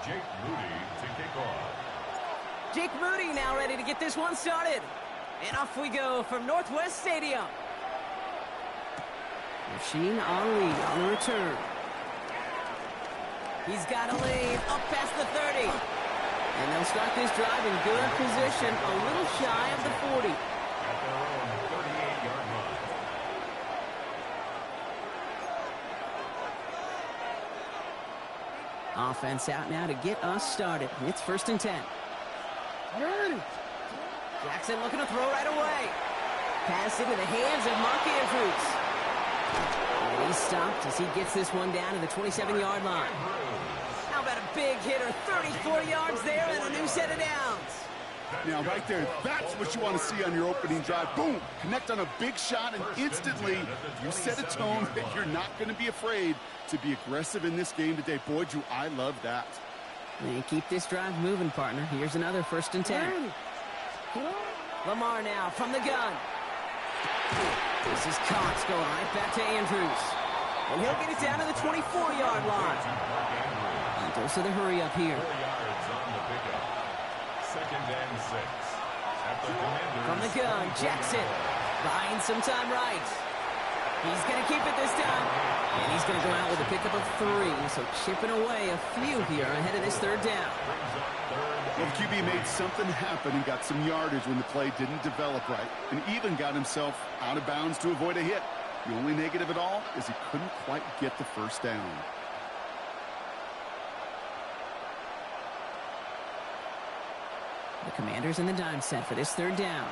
Jake Moody to kick off. Jake Moody now ready to get this one started. And off we go from Northwest Stadium. Machine Ali on the return. He's got a lead up past the 30. And they'll start this drive in good position, a little shy of the 40. At their own 38-yard line. Offense out now to get us started. It's 1st and 10. Jackson looking to throw right away. Pass into the hands of Mark Andrews. And he's stopped as he gets this one down to the 27-yard line. How about a big hitter, 34 yards there and a new set of downs. Now, right there, that's what you want to see on your opening drive. Boom! Connect on a big shot, and instantly you set a tone that you're not going to be afraid to be aggressive in this game today. Boy, do I love that. And keep this drive moving, partner. Here's another 1st and 10. Lamar now from the gun. This is Cox going right back to Andrews. And he'll get it down to the 24-yard line. And goes to the hurry up here. 4 yards on the pickup. 2nd and 6. At the Commanders. From the gun, Jackson buying some time right. He's going to keep it this time. And he's going to go out with a pickup of 3. So chipping away a few here ahead of this 3rd down. Well, the QB made something happen and got some yardage when the play didn't develop right, and even got himself out of bounds to avoid a hit. The only negative at all is he couldn't quite get the 1st down. The Commanders in the dime set for this 3rd down.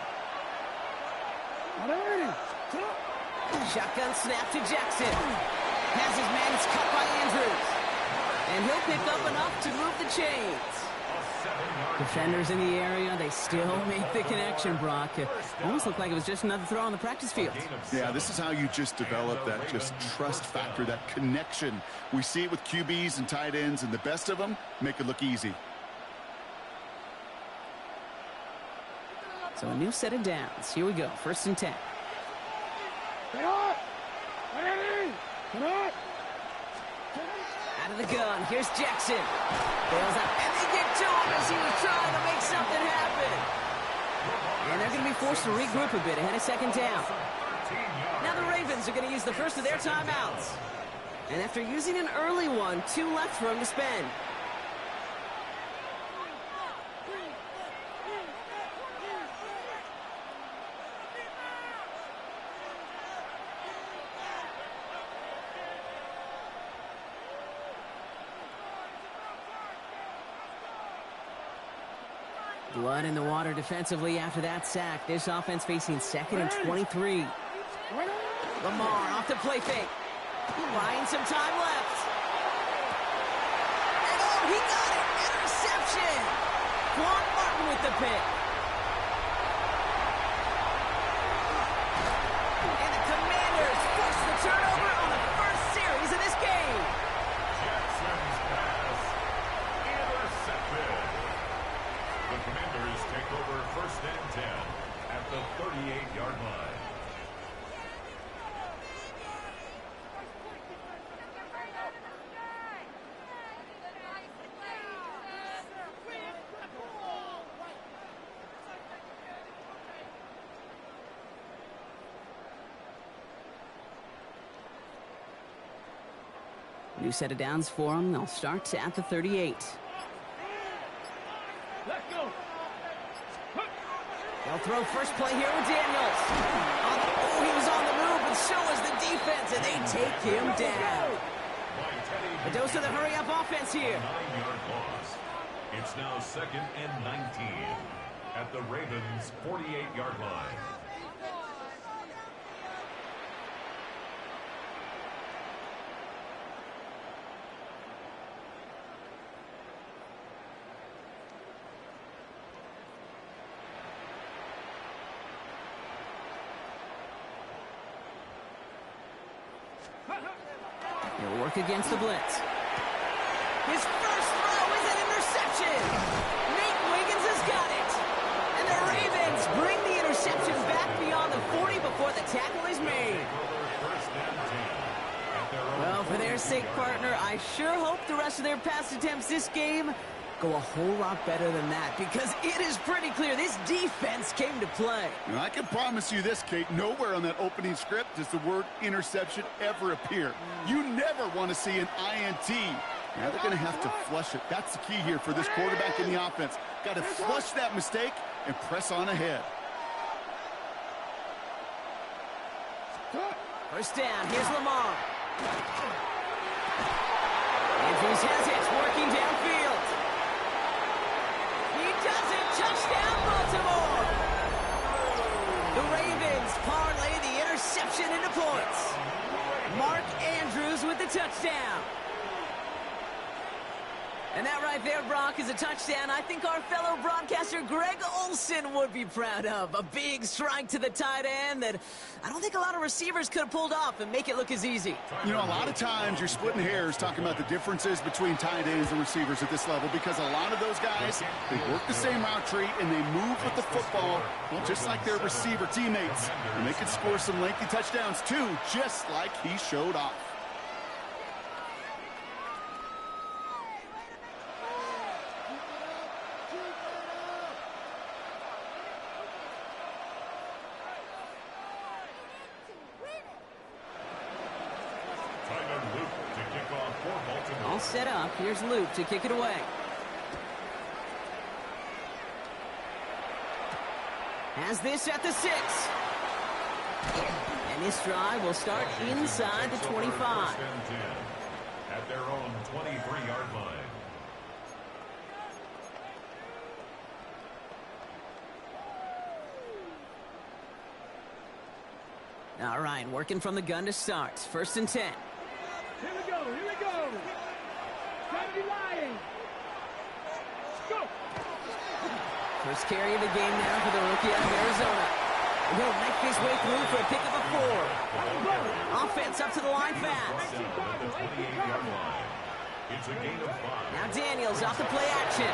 Shotgun snap to Jackson. Has his man, it's cut by Andrews. And he'll pick up enough to move the chains. Defenders in the area, they still make the connection, Brock. It almost looked like it was just another throw on the practice field. Yeah, this is how you just develop that just trust factor, that connection. We see it with QBs and tight ends, and the best of them make it look easy. So a new set of downs. Here we go, 1st and 10. Out of the gun, here's Jackson. Bails out, and they get to him as he was trying to make something happen. And they're going to be forced to regroup a bit ahead of 2nd down. Now the Ravens are going to use the first of their timeouts. And after using an early one, 2 left for them to spend. Blood in the water defensively after that sack. This offense facing 2nd and 23. Lamar off the play fake. Buying some time left. And oh, he got it! Interception! Quan Martin with the pick. And the Commanders force the turnover on the first series of this game. Jackson's pass intercepted. The Commanders take over 1st and 10 at the 38-yard line. New set of downs for them. They'll start at the 38. They'll throw first play here with Daniels. Oh, he was on the move, but so was the defense, and they take him down. A dose of the hurry-up offense here. 9-yard loss. It's now 2nd and 19 at the Ravens' 48-yard line. He'll work against the blitz. His first throw is an interception. Nate Wiggins has got it. And the Ravens bring the interception back beyond the 40 before the tackle is made. Well, for their their sake, partner, I sure hope the rest of their pass attempts this game go a whole lot better than that, because it is pretty clear this defense came to play. Now, I can promise you this, Kate, nowhere on that opening script does the word interception ever appear. You never want to see an INT. Now they're going to have to flush it. That's the key here for this quarterback in the offense. Got to flush that mistake and press on ahead. First down, here's Lamar. Andrews has it, working downfield. He does it, touchdown Baltimore! The Ravens parlay the interception into points. Mark Andrews with the touchdown. And that right there, Brock, is a touchdown I think our fellow broadcaster Greg Olsen would be proud of. A big strike to the tight end that I don't think a lot of receivers could have pulled off and make it look as easy. You know, a lot of times you're splitting hairs talking about the differences between tight ends and receivers at this level, because a lot of those guys, they work the same route tree and they move with the football, well, just like their receiver teammates. And they can score some lengthy touchdowns too, just like he showed off. All set up. Here's Luke to kick it away. Has this at the 6. And this drive will start inside the 25. At their own 23-yard line. All right, working from the gun to start. First and 10. Here we go, here we go. Time to be lying. Go. First carry of the game now for the rookie out of Arizona. He'll make his way through for a pickup of 4. Offense up to the line fast. It's a gain of 5. Now Daniels off the play action.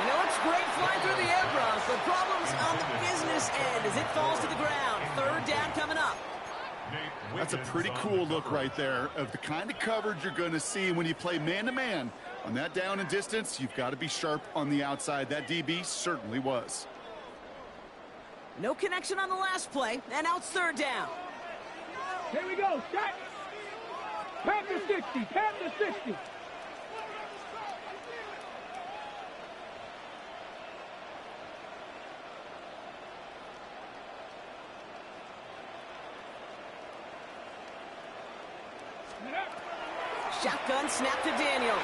And it looks great flying through the air, Bronx, but problems on the business end as it falls to the ground. Third down coming up. That's a pretty cool look right there of the kind of coverage you're going to see when you play man-to-man. On that down and distance, you've got to be sharp on the outside. That DB certainly was. No connection on the last play, and now it's third down. Here we go, set. Panther 60, Panther 60. Shotgun snap to Daniels.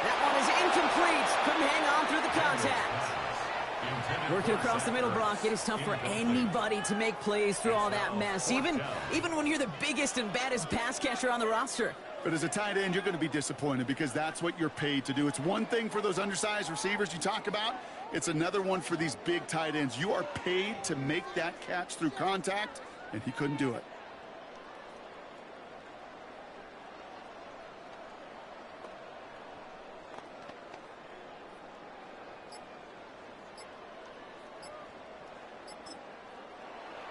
That one is incomplete. Couldn't hang on through the contact. Working across the middle, Brock, it is tough for anybody to make plays through all that mess, even when you're the biggest and baddest pass catcher on the roster. But as a tight end, you're going to be disappointed because that's what you're paid to do. It's one thing for those undersized receivers you talk about. It's another one for these big tight ends. You are paid to make that catch through contact, and he couldn't do it.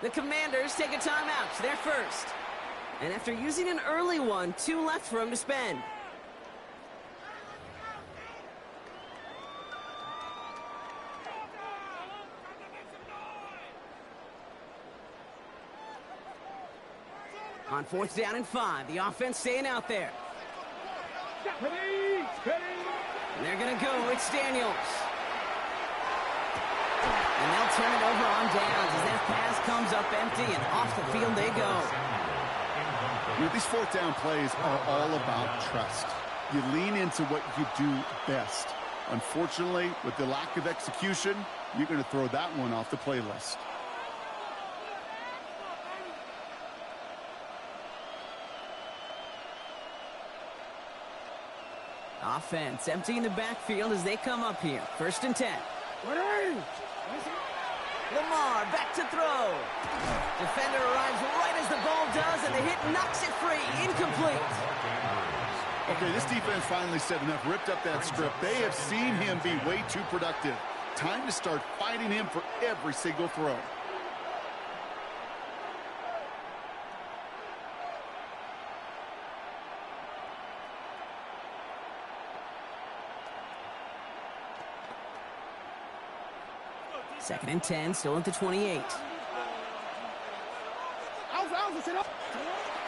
The Commanders take a timeout. They're first. And after using an early one, 2 left for him to spend. On 4th down and 5, the offense staying out there. And they're going to go. It's Daniels. And they'll turn it over on downs as that pass comes up empty, and off the field they go. You know, these 4th down plays are all about trust. You lean into what you do best. Unfortunately, with the lack of execution, you're going to throw that one off the playlist. Offense emptying the backfield as they come up here. 1st and 10. Lamar back to throw. Defender arrives right as the ball does, and the hit knocks it free. Incomplete. Okay, this defense finally said enough, ripped up that script. They have seen him be way too productive. Time to start fighting him for every single throw. Second and 10, still at the 28.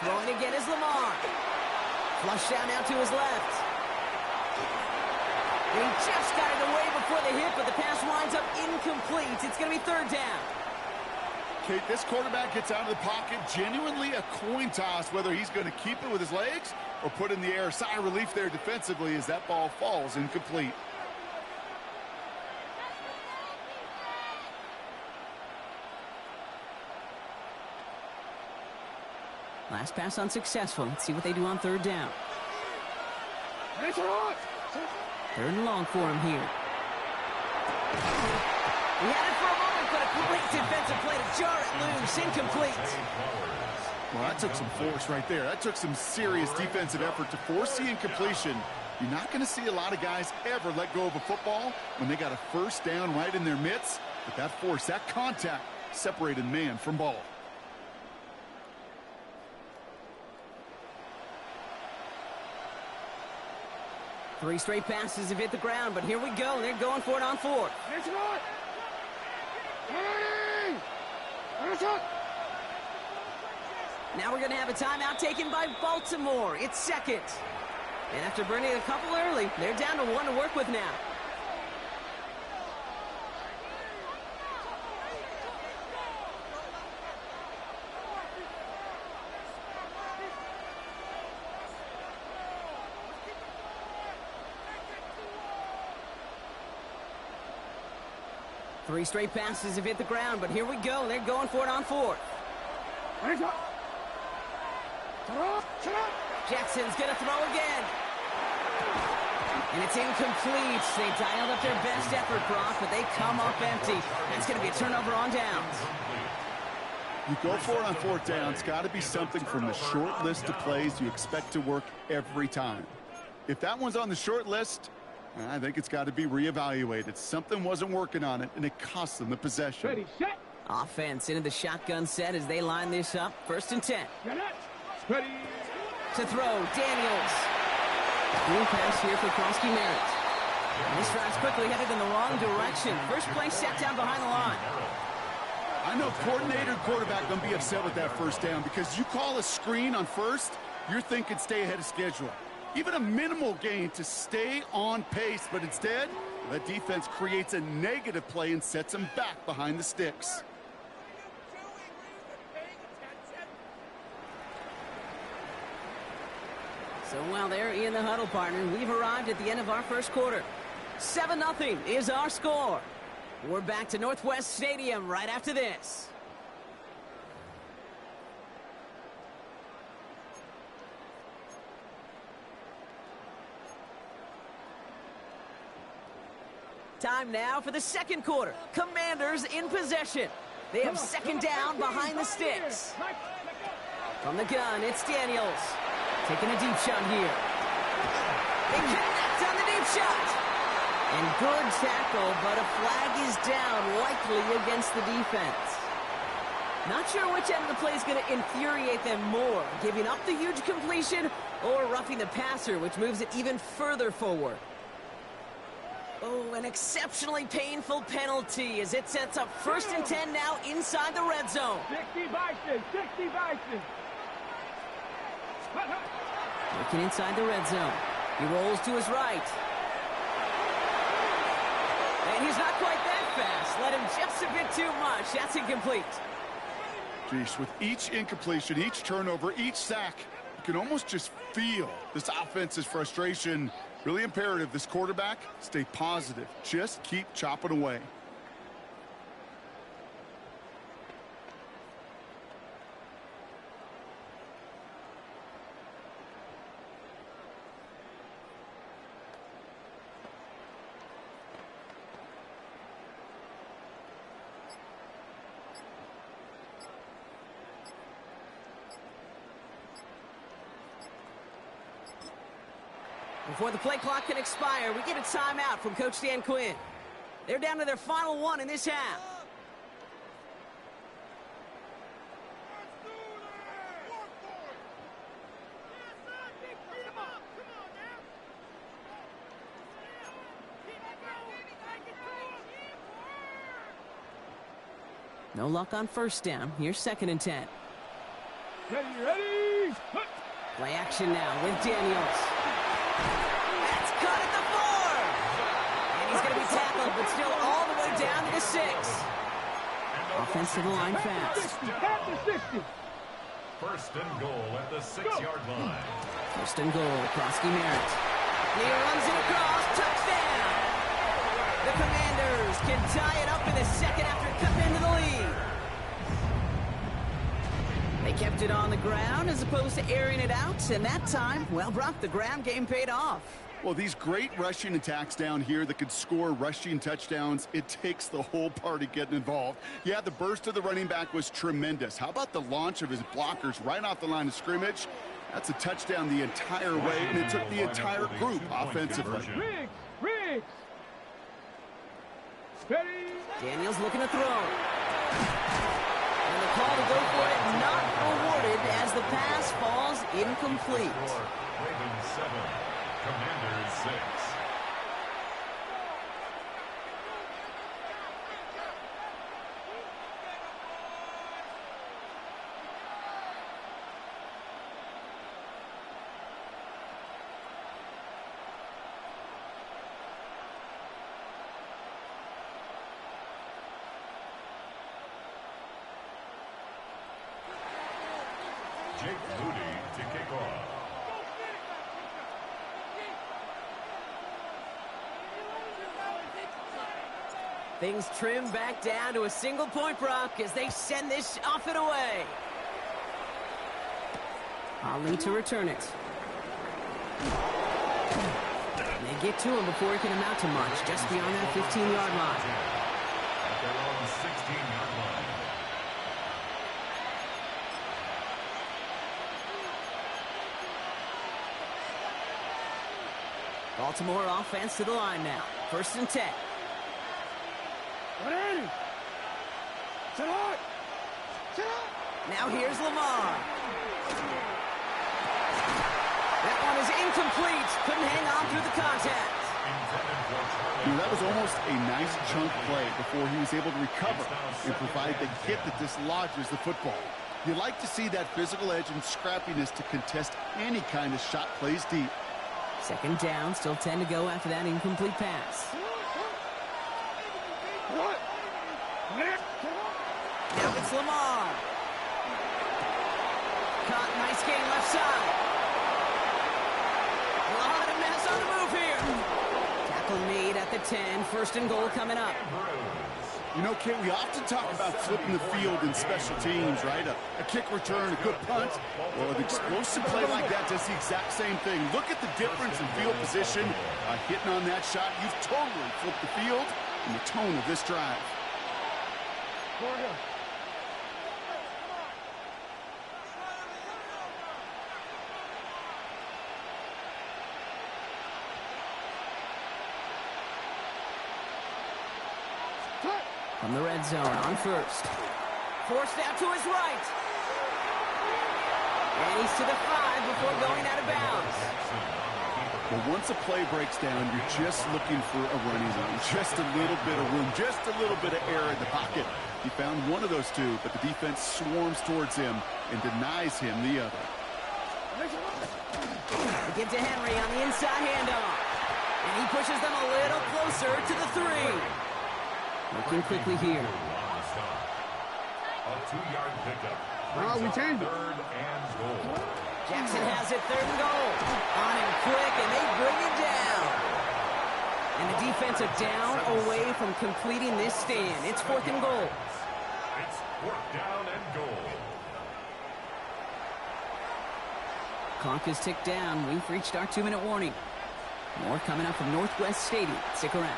Throwing again is Lamar. Flush down now to his left. He just got it away before the hit, but the pass winds up incomplete. It's going to be third down. Kate, this quarterback gets out of the pocket, genuinely a coin toss, whether he's going to keep it with his legs or put in the air. Sigh of relief there defensively as that ball falls incomplete. Last pass unsuccessful. Let's see what they do on third down. Third and long for him here. He had it for a moment, but a great defensive play to jar it loose. Incomplete. Well, that took some force right there. That took some serious defensive effort to force the incompletion. You're not going to see a lot of guys ever let go of a football when they got a first down right in their midst. But that force, that contact, separated man from ball. Three straight passes have hit the ground, but here we go. They're going for it on fourth. Now we're going to have a timeout taken by Baltimore. It's second. And after burning a couple early, they're down to one to work with now. Three straight passes have hit the ground, but here we go. They're going for it on fourth. Jackson's going to throw again. And it's incomplete. They dialed up their best effort, Brock, but they come up empty. It's going to be a turnover on downs. You go for it on fourth down. It's got to be something from the short list of plays you expect to work every time. If that one's on the short list, I think it's got to be reevaluated. Something wasn't working on it, and it cost them the possession. Ready, set. Offense into the shotgun set as they line this up. First and 10. Ready. To throw, Daniels. Screen pass here for Krosky Merritt. And this drive's quickly headed in the wrong direction. First play set down behind the line. I know coordinator and quarterback going to be upset with that first down because you call a screen on first, you're thinking stay ahead of schedule. Even a minimal gain to stay on pace, but instead, the defense creates a negative play and sets them back behind the sticks. So while they're in the huddle, partner, we've arrived at the end of our first quarter. 7-0 is our score. We're back to Northwest Stadium right after this. Time now for the second quarter. Commanders in possession. They have second down behind the sticks. From the gun, it's Daniels. Taking a deep shot here. They connect on the deep shot. And good tackle, but a flag is down, likely against the defense. Not sure which end of the play is going to infuriate them more, giving up the huge completion or roughing the passer, which moves it even further forward. Oh, an exceptionally painful penalty as it sets up first and 10 now inside the red zone. 60 Bison, 60 Bison. Looking inside the red zone. He rolls to his right. And he's not quite that fast. Let him just a bit too much. That's incomplete. Geez, with each incompletion, each turnover, each sack, you can almost just feel this offense's frustration. Really imperative, this quarterback, stay positive. Just keep chopping away. Before the play clock can expire, we get a timeout from Coach Dan Quinn. They're down to their final one in this half. No luck on first down. Here's 2nd and 10. Ready. Play action now with Daniels. That's cut at the 4. And he's going to be tackled, but still all the way down to the 6. Offense to the line fast. At the 60. First and goal at the 6-yard line. First and goal, Krosky Merritt. He runs it across, touchdown! The Commanders can tie it up in the second after cutting into the lead. They kept it on the ground as opposed to airing it out, and that time, well, Brock, the ground game paid off. Well, these great rushing attacks down here that could score rushing touchdowns, it takes the whole party getting involved. Yeah, the burst of the running back was tremendous. How about the launch of his blockers right off the line of scrimmage? That's a touchdown the entire way, and it took the entire group offensively. Riggs. Ready. Daniels looking to throw. And the call to go for it not rewarded as the pass falls incomplete. Ravens 7, Commanders 6. Jake Moody to kick off. Things trim back down to a single point, Brock, as they send this off and away. Ali to return it. And they get to him before he can amount to much, just beyond that 15-yard line. At their own 16-yard line. Baltimore offense to the line now. 1st and 10. Now here's Lamar. That one is incomplete. Couldn't hang on through the contact. That was almost a nice chunk play before he was able to recover and provide the hit that dislodges the football. You like to see that physical edge and scrappiness to contest any kind of shot plays deep. 2nd down, still 10 to go after that incomplete pass. Now it's Lamar. Caught, nice game left side. A lot of mess on the move here. Tackle made at the 10, 1st and goal coming up. You know, Kate, we often talk about flipping the field in special teams, right? A kick return, a good punt. Well, an explosive play like that does the exact same thing. Look at the difference in field position. Hitting on that shot, you've totally flipped the field and the tone of this drive. From the red zone on 1st. Forced out to his right. And he's to the 5 before going out of bounds. Well, once a play breaks down, you're just looking for a running zone. Just a little bit of room, just a little bit of air in the pocket. He found one of those two, but the defense swarms towards him and denies him the other. They give to Henry on the inside handoff. And he pushes them a little closer to the 3. Working quickly here. A 2-yard pickup. We changed it. 3rd and goal. Jackson has it, 3rd and goal. On him quick, and they bring it down. And the defense are down away from completing this stand. It's 4th and goal. It's 4th down and goal. Clock is ticked down. We've reached our 2-minute warning. More coming up from Northwest Stadium. Stick around.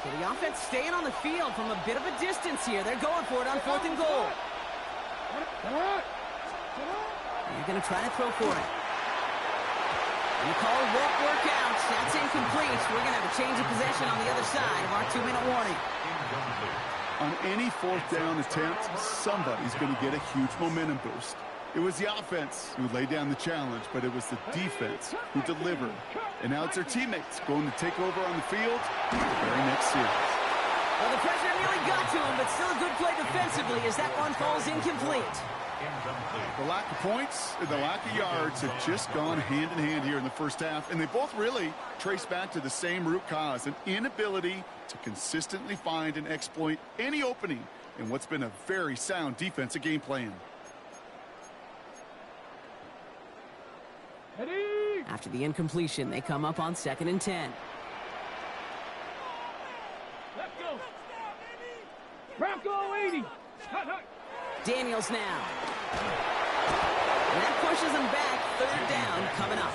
So the offense staying on the field from a bit of a distance here. They're going for it on 4th and goal. They're going to try to throw for it. And the call won't work out. That's incomplete. We're going to have a change of possession on the other side of our 2-minute warning. On any 4th down attempt, somebody's going to get a huge momentum boost. It was the offense who laid down the challenge, but it was the defense who delivered. And now it's their teammates going to take over on the field in the very next series. Well, the pressure nearly got to him, but still a good play defensively as that one falls incomplete. The lack of points and the lack of yards have just gone hand in hand here in the first half, and they both really trace back to the same root cause, an inability to consistently find and exploit any opening in what's been a very sound defensive game plan. After the incompletion, they come up on 2nd and 10. Let's go. Bronco 80. Hut, hut. Daniels now. And that pushes them back. 3rd down coming up.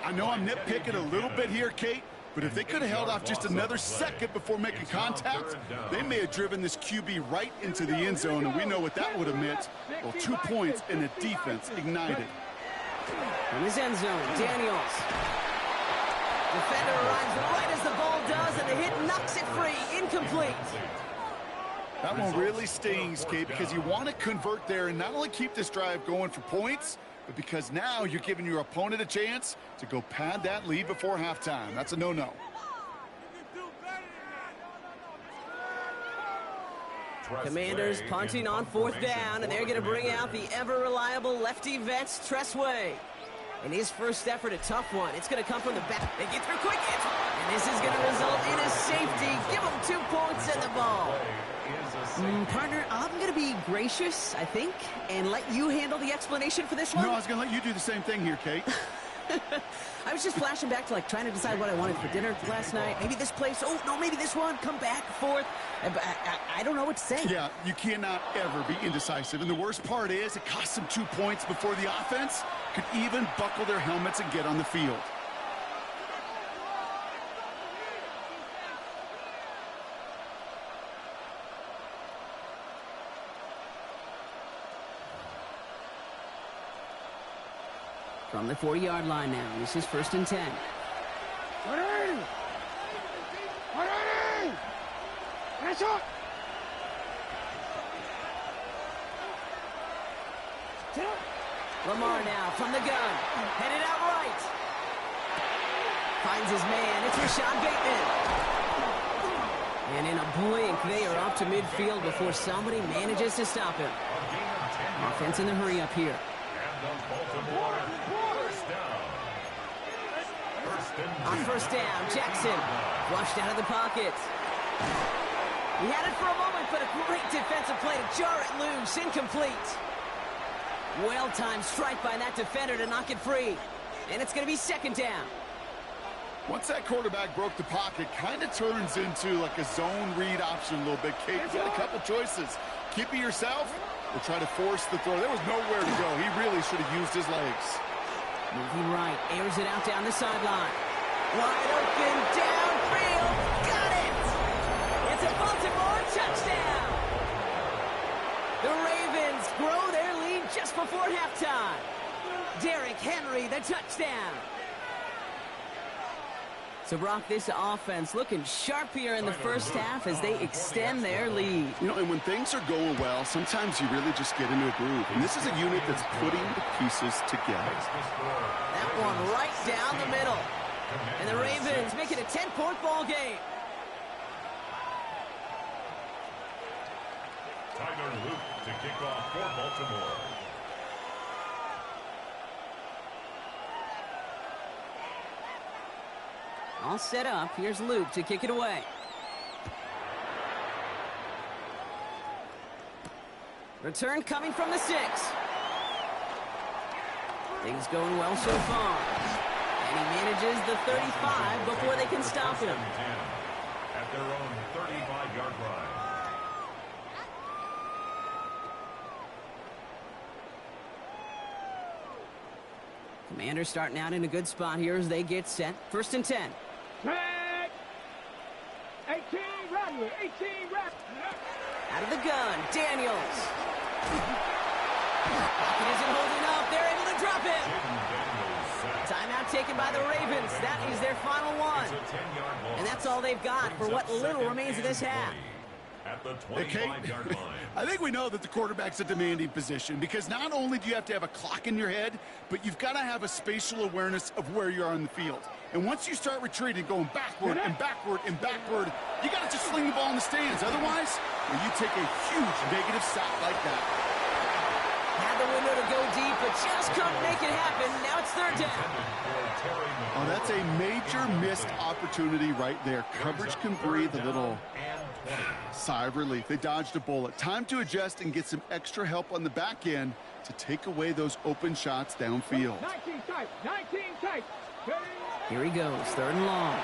I know I'm nitpicking a little bit here, Kate, but if they could have held off just another second before making contact, they may have driven this QB right into the end zone, and we know what that would have meant. Well, 2 points and a defense ignited. From his end zone, Daniels. Defender arrives right as the ball does, and the hit knocks it free. Incomplete. That one really stings, Kate, because you want to convert there and not only keep this drive going for points, but because now you're giving your opponent a chance to go pad that lead before halftime. That's a no-no. Commanders punting on 4th down, and they're going to bring out the ever-reliable lefty vet, Tressway. In his first effort, a tough one. It's going to come from the back. They get through quick. And this is going to result in a safety. Give them 2 points in the ball. Partner, I'm going to be gracious, I think, and let you handle the explanation for this one. No, I was going to let you do the same thing here, Kate. I was just flashing back to, like, trying to decide what I wanted for dinner last night. Maybe this place. Oh, no, maybe this one. Come back, forth. I don't know what to say. Yeah, you cannot ever be indecisive. And the worst part is it cost them 2 points before the offense could even buckle their helmets and get on the field. From the 40-yard line now, this is 1st and 10. Hands up. Lamar now from the gun. Headed out right. Finds his man. It's Rashad Bateman. And in a blink, they are up to midfield before somebody manages to stop him. Offense in the hurry up here. On 1st down, Jackson flushed out of the pocket. He had it for a moment, but a great defensive play to jar it loose. Incomplete. Well-timed strike by that defender to knock it free. And it's going to be 2nd down. Once that quarterback broke the pocket, kind of turns into like a zone read option a little bit. Kate, you got a couple choices. Keep it yourself or try to force the throw. There was nowhere to go. He really should have used his legs. Moving right, airs it out down the sideline. Wide open, downfield, got it! It's a Baltimore touchdown! The Ravens grow their lead just before halftime. Derrick Henry, the touchdown. So, Brock, this offense looking sharp here in the first half as they extend their lead. You know, and when things are going well, sometimes you really just get into a groove. And this is a unit that's putting the pieces together. That one right down the middle. And the Ravens make it a 10-point ball game. Tyler Luke to kick off for Baltimore. All set up. Here's Luke to kick it away. Return coming from the 6. Things going well so far. And he manages the 35 before they can stop him. At their own 35-yard line. Commanders starting out in a good spot here as they get set. 1st and 10. Flag. 18 Rattler. 18 Rattler. Out of the gun, Daniels. Pocket isn't holding up. They're able to drop it. Timeout taken by the Ravens. That is their final one. And that's all they've got for what little remains of this half. At the 25-yard line. I think we know that the quarterback's a demanding position because not only do you have to have a clock in your head, but you've got to have a spatial awareness of where you are on the field. And once you start retreating, going backward and backward and backward, you got to just sling the ball in the stands. Otherwise, you take a huge negative sack like that. Had the window to go deep, but just couldn't make it happen. Now it's third down. Oh, that's a major missed opportunity right there. Coverage can breathe a little sigh of relief. They dodged a bullet. Time to adjust and get some extra help on the back end to take away those open shots downfield. 19 tight, 19 tight. Here he goes, third and long.